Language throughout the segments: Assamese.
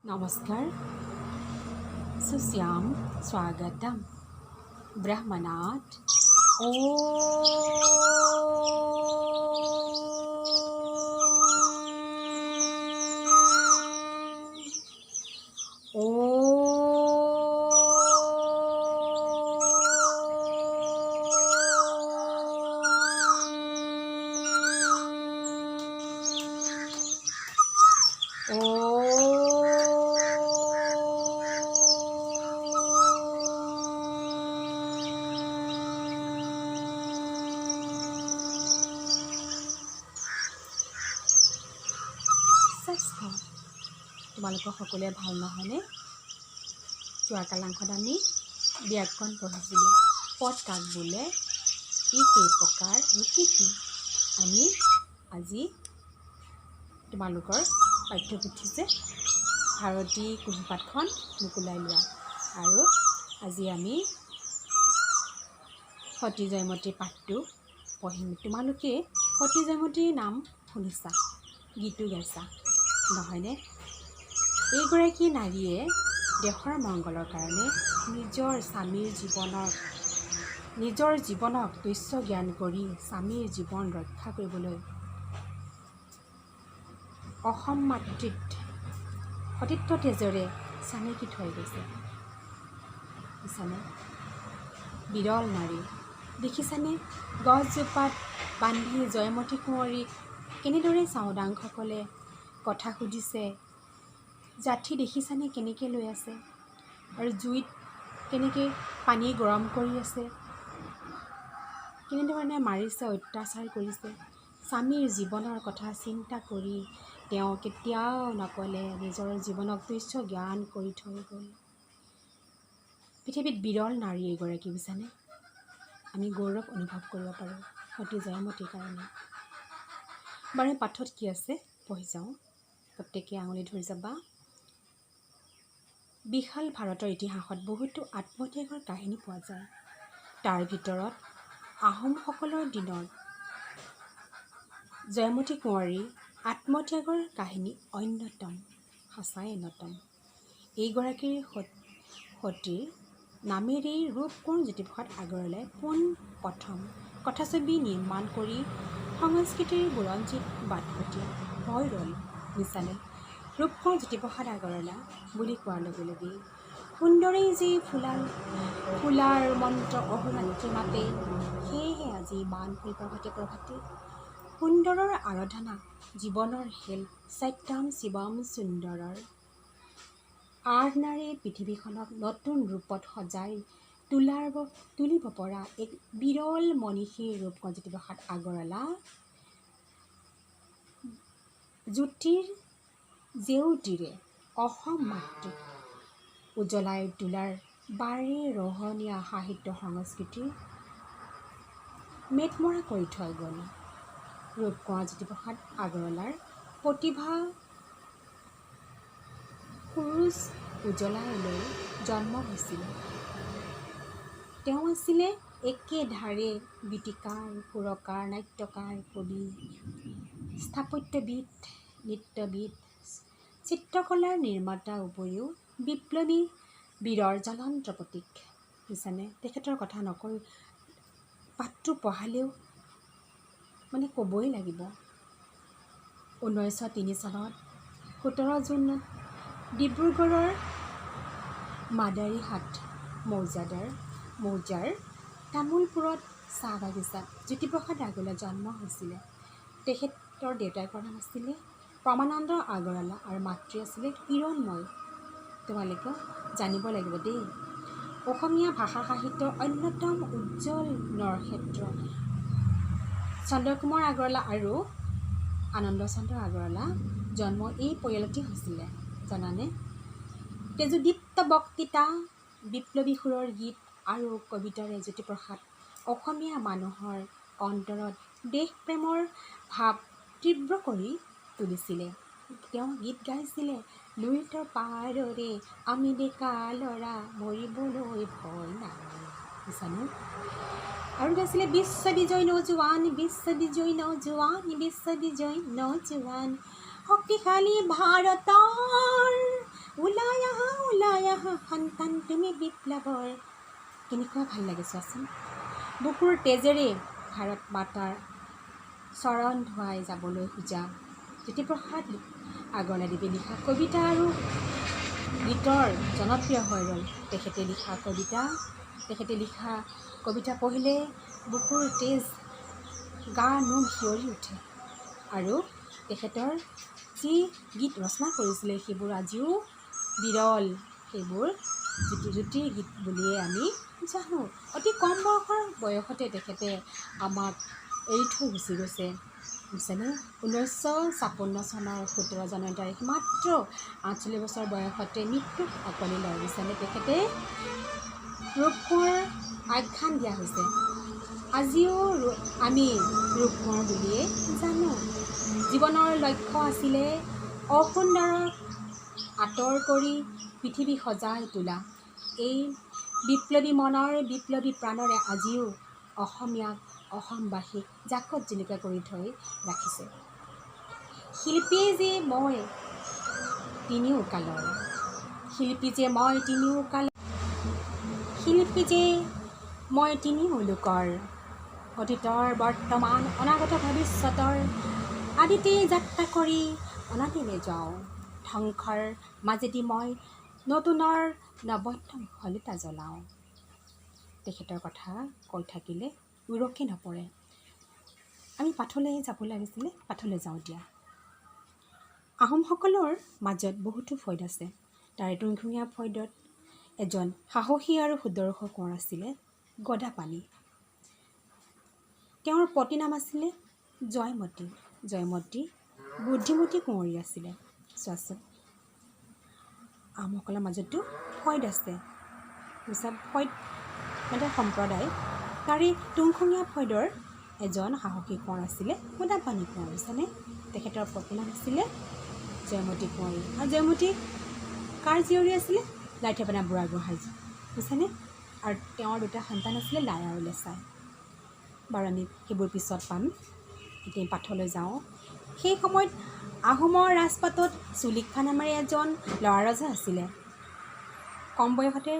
नमस्कार, सुस्याम स्वागतम ब्रह्मनाथ স্বাস্থ্য তোমালোকৰ সকলোৱে ভাল নহয়নে? যোৱা কালাংখত আমি ব্যাকৰণ পঢ়িছিলোঁ। পদ কাক বোলে, ই কেই প্ৰকাৰ আৰু কি কি। আমি আজি তোমালোকৰ পাঠ্যপুথি যে ভাৰতী কুঁহিপাতখন মোকোলাই লোৱা, আৰু আজি আমি সতী জয়মতীৰ পাঠটো পঢ়িম। তোমালোকে সতী জয়মতীৰ নাম শুনিছা, গীতো গাইছা নহয়নে? এইগৰাকী নাৰীয়ে দেশৰ মংগলৰ কাৰণে নিজৰ জীৱনক তুচ্ছ জ্ঞান কৰি স্বামীৰ জীৱন ৰক্ষা কৰিবলৈ অসম মাতৃত সতীত্ব তেজেৰে চানেকি থৈ গৈছে। দেখিছানে? বিৰল নাৰী দেখিছানে? গছজোপাত বান্ধি জয়মতী কুঁৱৰীক কেনেদৰে চাওদাংসকলে কথা সুধিছে। যাঠি দেখিছানে কেনেকৈ লৈ আছে, আৰু জুইত কেনেকৈ পানী গৰম কৰি আছে, কেনেধৰণে মাৰিছে, অত্যাচাৰ কৰিছে। স্বামীৰ জীৱনৰ কথা চিন্তা কৰি তেওঁ কেতিয়াও নকলে, নিজৰ জীৱনক তুচ্ছ জ্ঞান কৰি থৈ গ'ল। পৃথিৱীত বিৰল নাৰী এগৰাকী, বুজিছানে? আমি গৌৰৱ অনুভৱ কৰিব পাৰোঁ সতী জয়মতীৰ কাৰণে। বাৰু পাঠত কি আছে পঢ়ি যাওঁ, প্ৰত্যেকে আঙুলি ধৰি যাবা। বিশাল ভাৰতৰ ইতিহাসত বহুতো আত্মত্যাগৰ কাহিনী পোৱা যায়। তাৰ ভিতৰত আহোমসকলৰ দিনত জয়মতী কুঁৱৰীৰ আত্মত্যাগৰ কাহিনী অন্যতম, সঁচাই অন্যতম। এইগৰাকীৰ সতীৰ নামেৰেই ৰূপকোঁৱৰ জ্যোতিপ্ৰসাদ আগৰৱালাই পোনপ্ৰথম কথাছবি নিৰ্মাণ কৰি সংস্কৃতিৰ বুৰঞ্জীত বাটকটীয়া হৈ ৰ'ল, বুজিছানে? ৰূপকোঁৱৰ জ্যোতিপ্ৰসাদ আগৰৱালা বুলি কোৱাৰ লগে লগেই সুন্দৰেই যি ফুলাৰ মন্ত্ৰ অহোৰাত্ৰি মাতে, সেয়েহে আজি বানফুল প্ৰভাতে সুন্দৰৰ আৰাধনা, জীৱনৰ হেল সত্যম শিৱম সুন্দৰৰ আৰাধনাৰে পৃথিৱীখনক নতুন ৰূপত সজাই তুলিব পৰা এক বিৰল মনীষী ৰূপকোঁৱৰ জ্যোতিপ্ৰসাদ আগৰৱালা। জ্যোতিৰ জেউতিৰে অসম মাতৃক উজ্বলাই তোলাৰ বাৰে ৰহণীয়া সাহিত্য সংস্কৃতিৰ মেটমৰা কৰি থৈ গ'ল। ৰূপকোঁৱৰ জ্যোতিপ্ৰসাদ আগৰৱালাৰ প্ৰতিভা সুৰুজ উজ্বলাই লৈ জন্ম হৈছিল। তেওঁ আছিলে একেধাৰে গীতিকাৰ, সুৰকাৰ, নাট্যকাৰ, কবি, স্থাপত্যবিদ, নৃত্যবিদ, চিত্ৰকলাৰ নিৰ্মাতাৰ উপৰিও বিপ্লৱী বীৰৰ জ্বলন্ত প্ৰতীক, বুজিছানে? তেখেতৰ কথা নকৈ পাঠটো পঢ়ালেও ক'বই লাগিব। 1903 চনত 17 জুনত ডিব্ৰুগড়ৰ মাদাৰীহাট মৌজাৰ তামোলপুৰত চাহ বাগিচাত জ্যোতিপ্ৰসাদ আগৰৱালাৰ জন্ম হৈছিলে। তেখেতৰ দেউতাকৰ নাম আছিলে প্ৰমানন্দ আগৰৱালা আৰু মাতৃ আছিলে হিৰণময়। তোমালোকে জানিব লাগিব দেই, অসমীয়া ভাষা সাহিত্যৰ অন্যতম উজ্জ্বল নক্ষত্ৰ চন্দ্ৰকুমাৰ আগৰৱালা আৰু আনন্দচন্দ্ৰ আগৰৱালা জন্ম এই পৰিয়ালতে হৈছিলে, জানানে? তেজোদীপ্ত বক্তৃতা, বিপ্লৱী সুৰৰ গীত আৰু কবিতাৰে জ্যোতিপ্ৰসাদ অসমীয়া মানুহৰ অন্তৰত দেশপ্ৰেমৰ ভাৱ তীব্ৰ কৰি তুলিছিলে। তেওঁ গীত গাইছিলে, লুইতৰ পাৰৰে আমি ডেকা ল'ৰা, মৰিবলৈ ভয় নাই, বুজিছানে? আৰু গাইছিলে বিশ্ববিজয় নৌজোৱান, বিশ্ববিজয় নৌজোৱান, বিশ্ববিজয় নৌজোৱান, শক্তিশালী ভাৰতৰ সন্তান তুমি বিপ্লৱৰ। কেনেকুৱা ভাল লাগে চোৱাচোন। বুকুৰ তেজেৰে ভাৰত মাতাৰ চৰণ ধুৱাই যাবলৈ খোজা জ্যোতিপ্ৰসাদ আগৰৱালাদেৱে লিখা কবিতা আৰু গীতৰ জনপ্ৰিয় হৈ ৰ'ল। তেখেতে লিখা কবিতা পঢ়িলে বুকুৰ তেজ গা নোম শিয়ৰি উঠে। আৰু তেখেতৰ যি গীত ৰচনা কৰিছিলে সেইবোৰ আজিও বিৰল। সেইবোৰ জ্যোতিৰ গীত বুলিয়ে আমি জানো। অতি কম বয়সতে তেখেতে আমাক এৰি থৈ গুচি গৈছে বুজিছেনে। 1956 চনৰ 17 জানুৱাৰী তাৰিখ মাত্ৰ 48 বছৰ বয়সতে মৃত্যুক আকোৱালি লয় বুজিছেনে। তেখেতে ৰূপ কোঁৱৰ আখ্যান দিয়া হৈছে। আজিও আমি ৰূপ কোঁৱৰ বুলিয়ে জানো। জীৱনৰ লক্ষ্য আছিলে অসুন্দৰক আঁতৰ কৰি পৃথিৱী সজাই তোলা। এই বিপ্লৱী মনৰ বিপ্লৱী প্ৰাণৰে আজিও অসমীয়াক অসমবাসীক জাকত জিলিকা কৰি থৈ ৰাখিছে। শিল্পী যে মই তিনিও কালৰ, শিল্পী যে মই তিনিও লোকৰ, অতীতৰ বৰ্তমান অনাগত ভৱিষ্যতৰ আদিতে যাত্ৰা কৰি অনাদিলে যাওঁ। ধ্বংসৰ মাজেদি মই নতুনৰ নৱধ্বংসলিতা জ্বলাওঁ। তেখেতৰ কথা কৈ থাকিলে উৰকে নপৰে। আমি পাঠলৈ যাব লাগিছিলে, পাঠলৈ যাওঁ দিয়া। আহোমসকলৰ মাজত বহুতো ফৈদ আছে। তাৰে তুংখুঙীয়া ফৈদত এজন সাহসী আৰু সুদৰ্শ কোঁৱৰ আছিলে গদাপাণি। তেওঁৰ পত্নীৰ নাম আছিলে জয়মতী বুদ্ধিমতী কুঁৱৰী আছিলে। চোৱাচোন, আহোমসকলৰ মাজতো ফৈদ আছে। ফৈদ মানে সম্প্ৰদায়। তাৰে তুংখুঙীয়া ফৈদৰ এজন সাহসী কোঁৱৰ আছিলে গদাপাণি কোঁৱৰ বুজিছেনে। তেখেতৰ পত্নীৰ নাম আছিলে জয়মতী কুঁৱৰী। আৰু জয়মতী কাৰ জীয়ৰী আছিলে? লাইঠেপেনা বুঢ়াগোহাঁই বুজিছেনে। আৰু তেওঁৰ দুটা সন্তান আছিলে লাই আৰু লেছাই। বাৰু আমি সেইবোৰ পিছত পাম। এতিয়া পাঠলৈ যাওঁ। সেই সময়ত আহোমৰ ৰাজপাটত চুলিকফা নামেৰে এজন ল'ৰা ৰজা আছিলে। কম বয়সতে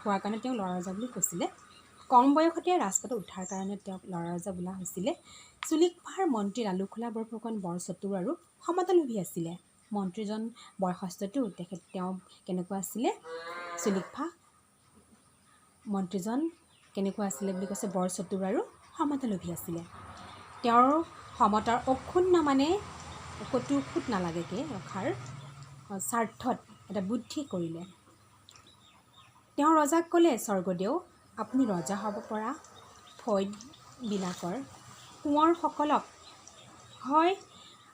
হোৱাৰ কাৰণে তেওঁক ল'ৰা ৰজা বুলি কৈছিলে। কম বয়সতে ৰাজপাটত উঠাৰ কাৰণে তেওঁক ল'ৰা ৰজা বোলা হৈছিলে। চুলিকফাৰ মন্ত্ৰী লালুকখোলা বৰফুকন বৰ চতুৰ আৰু সমতালোভী আছিলে। মন্ত্ৰীজন বয়সস্থটো তেওঁ কেনেকুৱা আছিলে? চুলিকফা মন্ত্ৰীজন কেনেকুৱা আছিলে বুলি কৈছে? বৰ চতুৰ আৰু সমতালোভী আছিলে। তেওঁৰ সমতাৰ অক্ষুণ্ণ মানে ক'তো খুট নালাগেকৈ ৰখাৰ স্বাৰ্থত এটা বুদ্ধি কৰিলে। তেওঁ ৰজাক ক'লে, স্বৰ্গদেউ আপুনি ৰজা হ'ব পৰা ফৈদবিলাকৰ কোঁৱৰসকলক হয়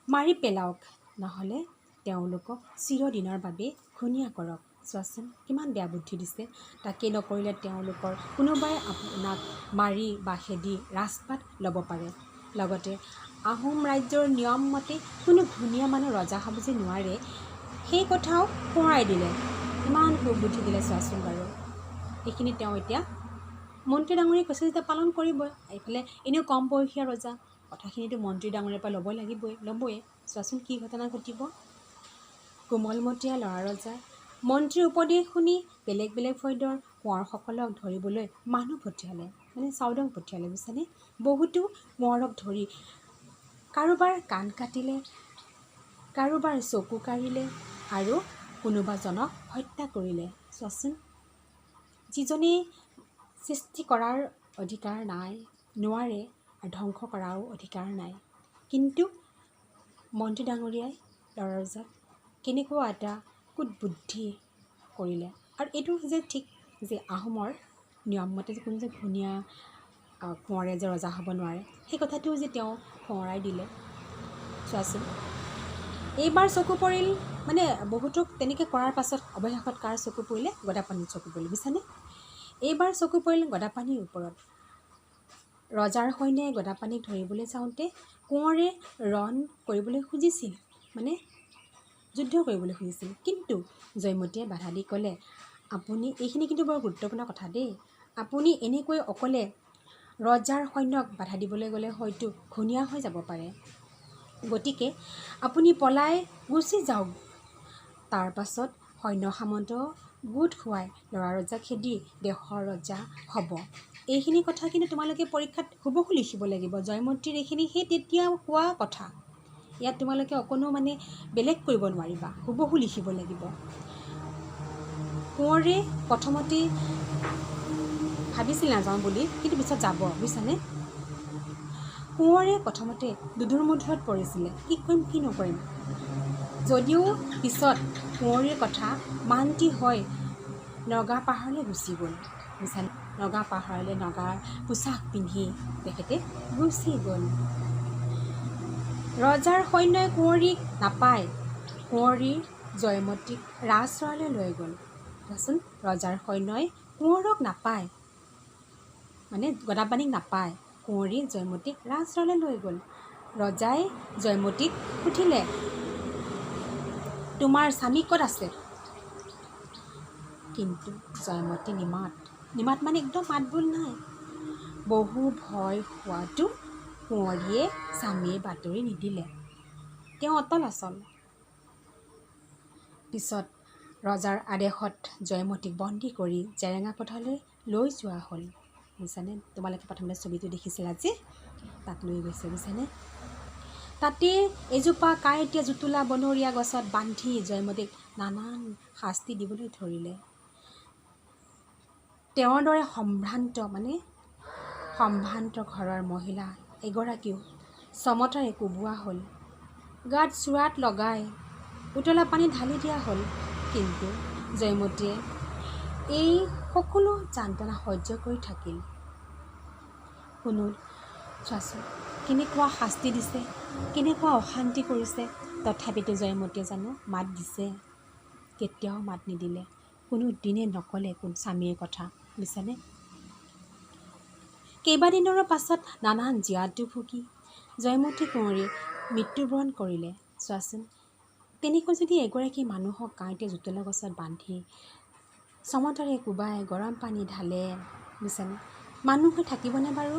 মাৰি পেলাওক, নহ'লে তেওঁলোকক চিৰদিনৰ বাবে ঘূণীয়া কৰক। চোৱাচোন কিমান বেয়া বুদ্ধি দিছে। তাকে নকৰিলে তেওঁলোকৰ কোনোবাই আপোনাক মাৰি বা খেদি ৰাজপাট ল'ব পাৰে। লগতে আহোম ৰাজ্যৰ নিয়ম মতে কোনো ঘূণীয়া মানুহ ৰজা হ'ব যে নোৱাৰে সেই কথাও সোঁৱৰাই দিলে। ইমান সুবুদ্ধি দিলে চোৱাচোন বাৰু। এইখিনি তেওঁ এতিয়া মন্ত্ৰী ডাঙৰীয়ে কৈছে যেতিয়া পালন কৰিবই। এইফালে এনেও কম বয়সীয়া ৰজা, কথাখিনিতো মন্ত্ৰী ডাঙৰীয়াৰ পৰা ল'বই। চোৱাচোন কি ঘটনা ঘটিব। কোমলমতীয়া ল'ৰা ৰজা মন্ত্ৰীৰ উপদেশ শুনি বেলেগ বেলেগ ফৈদৰ কোঁৱৰসকলক ধৰিবলৈ মানুহ পঠিয়ালে, মানে চাউদং পঠিয়ালে বুজিছেনে। বহুতো কোঁৱৰক ধৰি কাৰোবাৰ কাণ কাটিলে, কাৰোবাৰ চকু কাঢ়িলে আৰু কোনোবাজনক হত্যা কৰিলে। চোৱাচোন, যিজনে সৃষ্টি কৰাৰ অধিকাৰ নাই, নোৱাৰে, আৰু ধ্বংস কৰাৰো অধিকাৰ নাই, কিন্তু মন্ত্ৰী ডাঙৰীয়াই ল'ৰা ৰজাক কেনেকুৱা এটা কুটবুদ্ধি কৰিলে। আৰু এইটো যে ঠিক যে আহোমৰ নিয়ম মতে যে কোনো যে ঘূণীয়া কোঁৱৰে যে ৰজা হ'ব নোৱাৰে সেই কথাটোও যে তেওঁ সোঁৱৰাই দিলে। চোৱাচোন, এইবাৰ চকু পৰিল মানে বহুতো তেনেকৈ কৰাৰ পাছত অৱশেষত কাৰ চকু পৰিলে? গদাপাণিৰ চকু পৰিলে বুজিছানে। এইবাৰ চকু পৰিল গদাপাণিৰ ওপৰত। ৰজাৰ সৈন্যই গদাপাণিক ধৰিবলৈ যাওঁতে কোঁৱৰে ৰণ কৰিবলৈ খুজিছিল, মানে যুদ্ধ কৰিবলৈ খুজিছিল। কিন্তু জয়মতীয়ে বাধা দি ক'লে, আপুনি এইখিনি কিন্তু বৰ গুৰুত্বপূৰ্ণ কথা দেই। আপুনি এনেকৈ অকলে ৰজাৰ সৈন্যক বাধা দিবলৈ গ'লে হয়তো ঘূণীয়া হৈ যাব পাৰে। গতিকে আপুনি পলাই গুচি যাওক। তাৰ পাছত সৈন্য সামন্ত গোট খুৱাই ল'ৰা ৰজাক খেদি দেশৰ ৰজা হ'ব। এইখিনি কথা কিন্তু তোমালোকে পৰীক্ষাত হুবহু লিখিব লাগিব। জয়মতীৰ এইখিনি সেই তেতিয়া কোৱা কথা। ইয়াত তোমালোকে অকণো মানে বেলেগ কৰিব নোৱাৰিবা, হুবহু লিখিব লাগিব। কোঁৱৰে প্ৰথমতে ভাবিছিল নাযাওঁ বুলি, কিন্তু পিছত যাব, বুজিছানে? কোঁৱৰে প্ৰথমতে দুধুৰ মুধুৰত পৰিছিলে, কি কৰিম কি নকৰিম। যদিও পিছত কোঁৱৰীৰ কথা মান্তি হৈ নগা পাহাৰলৈ গুচি গ'ল, বুজিছানে? নগা পাহাৰলৈ নগাৰ পোছাক পিন্ধি তেখেতে গুচি গ'ল। ৰজাৰ সৈন্যই কোঁৱৰীক নাপায় কোঁৱৰী জয়মতীক ৰাজচৰালৈ লৈ গ'ল। চোৱাচোন, ৰজাৰ সৈন্যই কোঁৱৰক নাপায়, মানে গদাপাণিক নাপায়, কোঁৱৰী জয়মতীক ৰাজচৰালৈ লৈ গ'ল। ৰজাই জয়মতীক সুধিলে, তোমাৰ স্বামী ক'ত আছে? কিন্তু জয়মতী নিমাত মানে একদম মাত বোল নাই। বহু ভয় খোৱাতো কোঁৱৰীয়ে স্বামীৰ বাতৰি নিদিলে, তেওঁ অটল অচল। পিছত ৰজাৰ আদেশত জয়মতীক বন্দী কৰি জেৰেঙা পথাৰলৈ লৈ যোৱা হ'ল, বুজিছানে? তোমালোকে প্ৰথমতে ছবিটো দেখিছিলা যে, তাত লৈ গৈছে, বুজিছানে? তাতে এজোপা কাঁইটীয়া জুতুলা বনৰীয়া গছত বান্ধি জয়মতীক নানান শাস্তি দিবলৈ ধৰিলে। তেওঁৰ দৰে সম্ভ্ৰান্ত ঘৰৰ মহিলা এগৰাকীও চমতাৰে কোবোৱা হ'ল, গাত চোৰাত লগাই উতলা পানী ঢালি দিয়া হ'ল। কিন্তু জয়মতীয়ে এই সকলো যান্ত্ৰণা সহ্য কৰি থাকিল। চোৱাচোন, কেনেকুৱা শাস্তি দিছে, কেনেকুৱা অশান্তি কৰিছে, তথাপিতো জয়মতীয়ে জানো মাত দিছে? কেতিয়াও মাত নিদিলে, কোনো দিনে নক'লে স্বামীৰ কথা, বুজিছানে? কেইবাদিনৰো পাছত নানান জীয়াতু ভুগি জয়মতী কোঁৱৰীয়ে মৃত্যুবৰণ কৰিলে। চোৱাচোন, তেনেকৈ যদি এগৰাকী মানুহক কাঁইটীয়া জুতুলা গছত বান্ধি চমতাৰে কোবাই গৰম পানী ঢালে, বুজিছানে, মানুহ হৈ থাকিবনে বাৰু?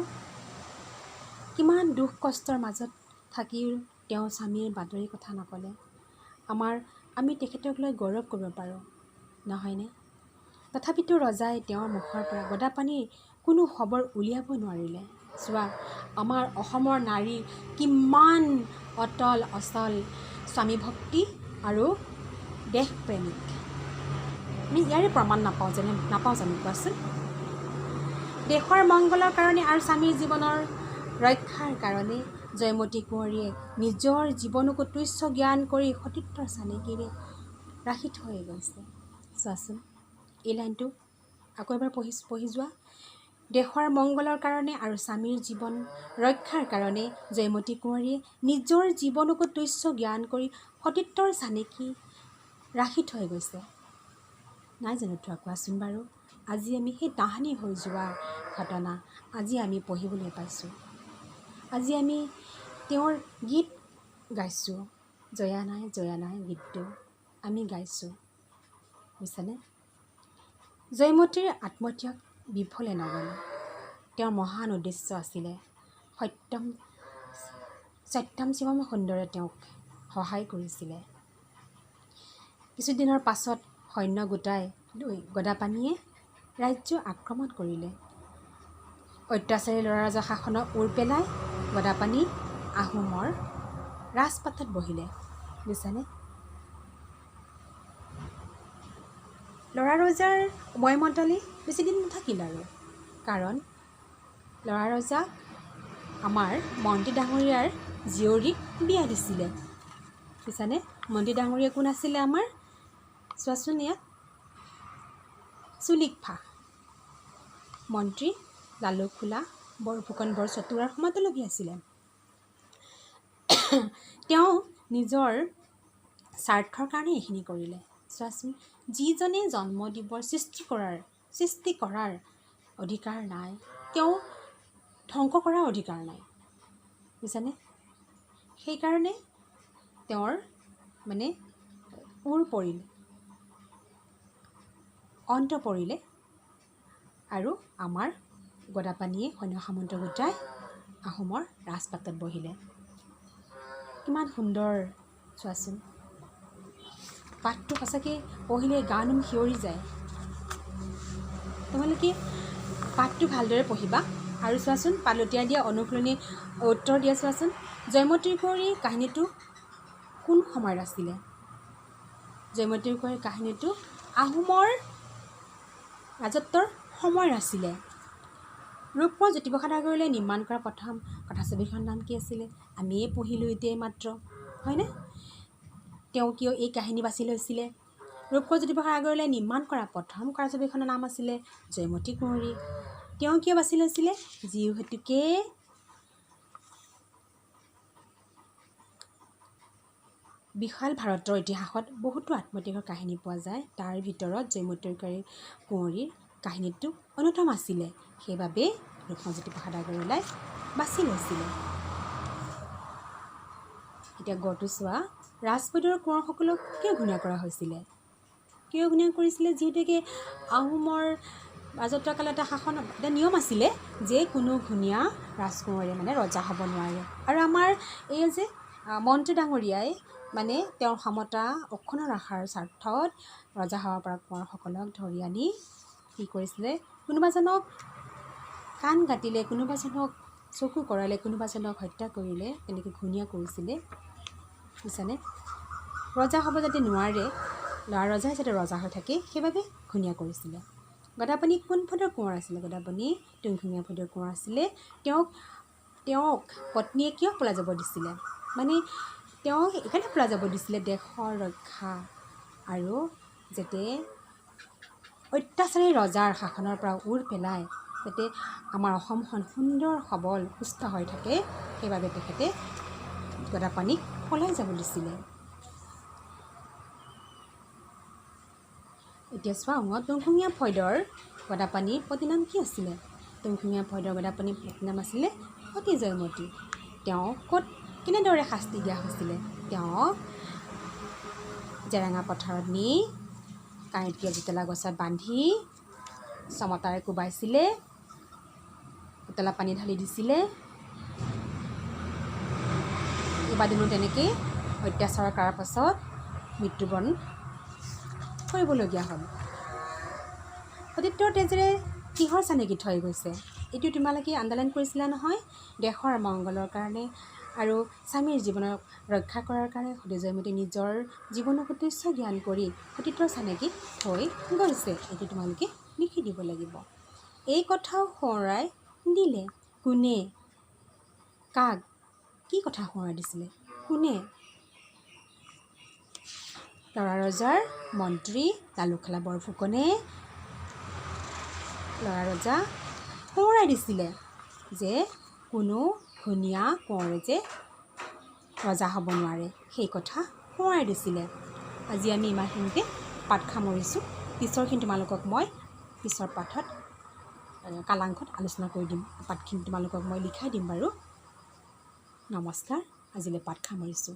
কিমান দুখ কষ্টৰ মাজত থাকিও তেওঁ স্বামীৰ বাতৰি কথা নক'লে। আমি তেখেতক লৈ গৌৰৱ কৰিব পাৰোঁ, নহয়নে? তথাপিতো ৰজাই তেওঁৰ মুখৰ পৰা গদাপাণিৰ কোনো খবৰ উলিয়াব নোৱাৰিলে। চোৱা, আমাৰ অসমৰ নাৰী কিমান অটল অচল স্বামী ভক্তি আৰু দেশপ্ৰেমিক। আমি ইয়াৰে প্ৰমাণ নাপাওঁ জানো কোৱাচোন? দেশৰ মংগলৰ কাৰণে আৰু স্বামীৰ জীৱনৰ ৰক্ষাৰ কাৰণে জয়মতী কোঁৱৰীয়ে নিজৰ জীৱনকো তুচ্ছ জ্ঞান কৰি সতীত্বৰ চানেকিৰে ৰাখি থৈ গৈছে। চোৱাচোন, এই লাইনটো আকৌ এবাৰ পঢ়ি যোৱা। দেশৰ মংগলৰ কাৰণে আৰু স্বামীৰ জীৱন ৰক্ষাৰ কাৰণে জয়মতী কোঁৱৰীয়ে নিজৰ জীৱনকো তুচ্ছ জ্ঞান কৰি সতীত্বৰ চানেকি ৰাখি থৈ গৈছে। নাই জানো কোৱাচোন বাৰু? আজি আমি সেই তাহানি হৈ যোৱা ঘটনা আজি আমি পঢ়িবলৈ পাইছোঁ। আজি আমি তেওঁৰ গীত গাইছোঁ, জয়া নাই গীতটো আমি গাইছোঁ, বুজিছানে? জয়মতীৰ আত্মত্যাগ বিফলে নগ'ল। তেওঁৰ মহান উদ্দেশ্য আছিলে সত্যম শিৱম সুন্দৰে তেওঁক সহায় কৰিছিলে। কিছুদিনৰ পাছত সৈন্য গোটাই লৈ গদাপাণিয়ে ৰাজ্য আক্ৰমণ কৰিলে। অত্যাচাৰী ল'ৰা ৰজা শাসনৰ ওৰ পেলাই গদাপাণি আহোমৰ ৰাজপাটত বহিলে, বুজিছানে? ল'ৰা ৰজাৰ মইমতালি বেছিদিন নাথাকিল আৰু, কাৰণ ল'ৰা ৰজাক আমাৰ মন্ত্ৰী ডাঙৰীয়াৰ জীয়ৰীক বিয়া দিছিলে, বুজিছানে? মন্ত্ৰী ডাঙৰীয়া কোন আছিলে আমাৰ? চোৱাচোন, ইয়াত চুলিকফা মন্ত্ৰী লালুকখোলা ফুকন বৰচতুৱাৰ সমাতলভী আছিলে। তেওঁ নিজৰ স্বাৰ্থৰ কাৰণে এইখিনি কৰিলে। চোৱাচোন, যিজনে জন্ম দিবৰ সৃষ্টি কৰাৰ অধিকাৰ নাই, তেওঁ ধ্বংস কৰাৰ অধিকাৰ নাই, বুজিছানে? সেইকাৰণে তেওঁৰ মানে অন্ত পৰিলে আৰু আমাৰ গদাপাণিয়ে সৈন্য সামন্ত গোটাই আহোমৰ ৰাজপাটত বহিলে। কিমান সুন্দৰ চোৱাচোন। পাঠটো সঁচাকৈ পঢ়িলে গা নোম শিয়ৰি যায়। তোমালোকে পাঠটো ভালদৰে পঢ়িবা আৰু চোৱাচোন পালতীয়া দিয়া অনুশীলনী উত্তৰ দিয়া চোৱাচোন। জয়মতীৰ কুঁৱৰীৰ কাহিনীটো কোন সময়ত আছিলে? জয়মতীৰ কুঁৱৰীৰ কাহিনীটো আহোমৰ ৰাজত্বৰ সময়ত আছিলে। ৰূপকোঁৱৰ জ্যোতিপ্ৰসাদ আগৰৱালাই নিৰ্মাণ কৰা প্ৰথম কথাছবিখনৰ নাম কি আছিলে? আমিয়ে পঢ়িলোঁ এতিয়া মাত্ৰ, হয়নে? তেওঁ কিয় এই কাহিনী বাছি লৈছিলে? ৰূপকোঁৱৰ জ্যোতিপ্ৰসাদ আগৰৱালাই নিৰ্মাণ কৰা প্ৰথম কথাছবিখনৰ নাম আছিলে জয়মতী কুঁৱৰী। তেওঁ কিয় বাছি লৈছিলে? যিহেতুকে বিশাল ভাৰতৰ ইতিহাসত বহুতো আত্মত্যাগৰ কাহিনী পোৱা যায়, তাৰ ভিতৰত জয়মতী কুঁৱৰীৰ কাহিনীটো অন্যতম আছিলে। সেইবাবে ৰূপকোঁৱৰ জ্যোতিপ্ৰসাদ আগৰৱালাই বাছি লৈছিলে। এতিয়া গড়টো চোৱা, ৰাজপদৰ কোঁৱৰসকলক কিয় ঘূণীয়া কৰা হৈছিলে? কিয় ঘূণীয়া কৰিছিলে? যিহেতুকে আহোমৰ ৰাজত্বৰ কালত এটা নিয়ম আছিলে যে কোনো ঘূণীয়া ৰাজকুঁৱৰে মানে ৰজা হ'ব নোৱাৰে। আৰু আমাৰ এই যে মন্ত্ৰী ডাঙৰীয়াই মানে তেওঁৰ ক্ষমতা অক্ষুণ্ণ ৰখাৰ স্বাৰ্থত ৰজা হ'ব পৰা কোঁৱৰসকলক ধৰি আনি কি কৰিছিলে? কোনোবাজনক কাণ কাটিলে, কোনোবাজনক চকু কৰালে, কোনোবাজনক হত্যা কৰিলে তেনেকৈ ঘূণীয়া কৰিছিলে, বুজিছানে? ৰজা হ'ব যাতে নোৱাৰে, ল'ৰা ৰজাই যাতে ৰজা হৈ থাকে সেইবাবে ঘূণীয়া কৰিছিলে। গদাপাণি কোন পদৰ কোঁৱৰ আছিলে? গদাপাণি তুংখুঙীয়া পদৰ কোঁৱৰ আছিলে। তেওঁক পত্নীয়ে কিয় পলাই যাব দিছিলে? মানে তেওঁক এইকাৰণে পলাই যাব দিছিলে দেশৰ ৰক্ষা আৰু যাতে অত্যাচাৰী ৰজাৰ শাসনৰ পৰা উৰ পেলাই যাতে আমাৰ অসমখন সুন্দৰ সবল সুস্থ হৈ থাকে, সেইবাবে তেখেতে গদাপাণিক পলাই যাব দিছিলে। এতিয়া চোৱা, তুংখুঙীয়া ফৈদৰ গদাপাণিৰ পত্নীৰ নাম কি আছিলে? তুংখুঙীয়া ফৈদৰ গদাপাণিৰ পত্নীৰ নাম আছিলে সতী জয়মতী। তেওঁ কেনেদৰে শাস্তি দিয়া হৈছিলে? তেওঁ জেৰেঙা পথাৰত নি কাঁইটীয়া জোতলা গছত বান্ধি চমতাৰে কোবাইছিলে, উতলা পানী ঢালি দিছিলে, কেইবাদিনো তেনেকৈ অত্যাচাৰ কৰাৰ পাছত মৃত্যুবৰণ কৰিবলগীয়া হ'ল। সতীত্বৰ তেজেৰে কিহৰ চানেকি থৈ গৈছে? এইটো তোমালোকে আন্দোলন কৰিছিলা নহয়, দেশৰ মংগলৰ কাৰণে আৰু স্বামীৰ জীৱনক ৰক্ষা কৰাৰ কাৰণে সতী জয়মতী নিজৰ জীৱনক উদ্দেশ্য জ্ঞান কৰি সতীত্বৰ চানেকি থৈ গৈছে। এইটো তোমালোকে লিখি দিব লাগিব। এই কথাও সোঁৱৰাই দিলে কোনে? কাক? কি কথা সোঁৱৰাই দিছিলে? কোনে? ল'ৰা ৰজাৰ মন্ত্ৰী লালুকখালা বৰফুকনে ল'ৰা ৰজা সোঁৱৰাই দিছিলে যে কোনো ঘূণীয়া কোঁৱৰে যে ৰজা হ'ব নোৱাৰে, সেই কথা সোঁৱৰাই দিছিলে। আজি আমি ইমানখিনিতে পাঠ সামৰিছোঁ। পিছৰখিনি তোমালোকক মই পিছৰ পাঠত কালাংশত আলোচনা কৰি দিম। পাঠখিনি তোমালোকক মই লিখাই দিম বাৰু। নমস্কাৰ, আজিলৈ পাঠ সামৰিছোঁ।